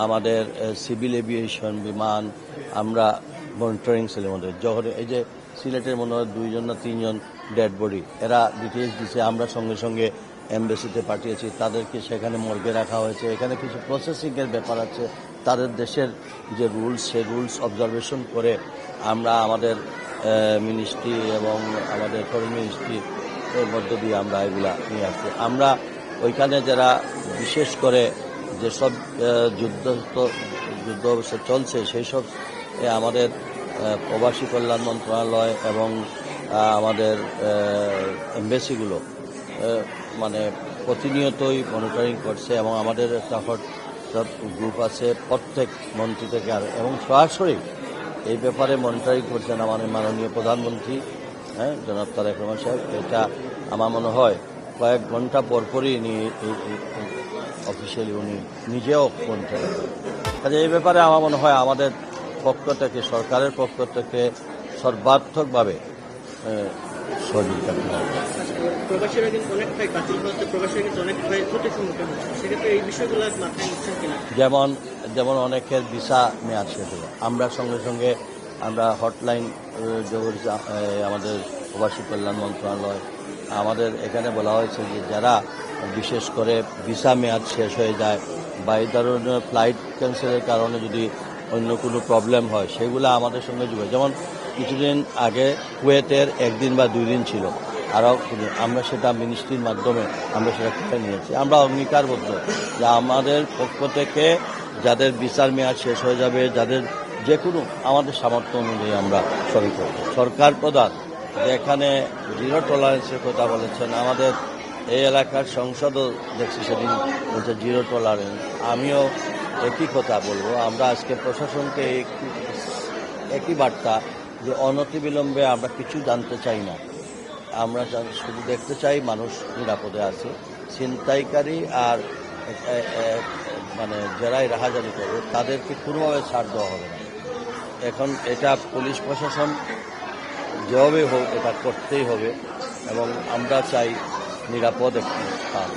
আমাদের civil aviation, বিমান, আমরা মনিটরিং সেলের মধ্যে যখন এই যে সিলেটের মনে হয় 2জন না 3জন ডেড বডি, এরা ডিটেলস দিচ্ছে, আমরা সঙ্গে সঙ্গে এমবেসিতে পাঠিয়েছি, তাদেরকে সেখানে মর্গে রাখা হয়েছে। এখানে কিছু প্রসেসিংয়ের ব্যাপার আছে, তাদের দেশের যে রুলস, সেই রুলস অবজারভেশন করে আমরা আমাদের মিনিস্ট্রি এবং আমাদের ফরেন মিনিস্ট্রির মধ্য দিয়ে আমরা এগুলা নিয়ে আসছি। আমরা ওইখানে যারা বিশেষ করে যেসব যুদ্ধ অবস্থা চলছে সেই সব আমাদের প্রবাসী কল্যাণ মন্ত্রণালয় এবং আমাদের এমবেসিগুলো মানে প্রতিনিয়তই মনিটরিং করছে এবং আমাদের একটা হোয়াটসঅ্যাপ গ্রুপ আছে প্রত্যেক মন্ত্রী থেকে এবং সরাসরি এই ব্যাপারে মনিটরিং করছেন আমাদের মাননীয় প্রধানমন্ত্রী জনাব তারেক রহমান সাহেব। এটা আমার মনে হয় কয়েক ঘন্টা পরপরই অফিসিয়ালি উনি নিজেও মনিটরিং করেন। কাজে এই ব্যাপারে আমার মনে হয় আমাদের পক্ষ থেকে, সরকারের পক্ষ থেকে সর্বাত্মকভাবে সহযোগিতা করা হবে। প্রবাসীরা কিন্তু অনেকটাই বাতিল হচ্ছে, প্রবাসীরা কিন্তু অনেকটাই ক্ষতির সম্মুখীন হচ্ছে, সেক্ষেত্রে এই বিষয়গুলো মাথায় নিচ্ছেন কিনা? যেমন অনেকের ভিসা মেয়াদ শেষ হলো, আমরা সঙ্গে সঙ্গে আমরা হটলাইন আমাদের প্রবাসী কল্যাণ মন্ত্রণালয়, আমাদের এখানে বলা হয়েছে যে যারা বিশেষ করে ভিসা মেয়াদ শেষ হয়ে যায় বা এই ধরনের ফ্লাইট ক্যান্সেলের কারণে যদি অন্য কোনো প্রবলেম হয় সেগুলো আমাদের সঙ্গে যোগাযোগ। যেমন কিছুদিন আগে কুয়েতের 1 দিন বা 2 দিন ছিল, আরও আমরা সেটা মিনিস্ট্রির মাধ্যমে আমরা সেটা করে নিয়েছি। আমরা অঙ্গীকারবদ্ধ যে আমাদের পক্ষ থেকে যাদের ভিসার মেয়াদ শেষ হয়ে যাবে, যাদের যে কোনো আমাদের সামর্থ্য অনুযায়ী আমরা সরি করব। সরকার প্রধান যেখানে জিরো টলারেন্সের কথা বলেছেন, আমাদের এই এলাকার সংসদও দেখছি সেদিন বলছে জিরো টলারেন্স। আমিও একই কথা বলবো, আমরা আজকে প্রশাসনকে একই বার্তা যে অনতিবিলম্বে আমরা কিছু জানতে চাই না, আমরা শুধু দেখতে চাই মানুষ নিরাপদে আছে। ছিনতাইকারী আর মানে যারাই রাহাজানি করবে তাদেরকে কোনোভাবে ছাড় দেওয়া হবে না। এখন এটা পুলিশ প্রশাসন যেভাবে হোক এটা করতেই হবে এবং আমরা চাই নিরাপদ একটি স্থান।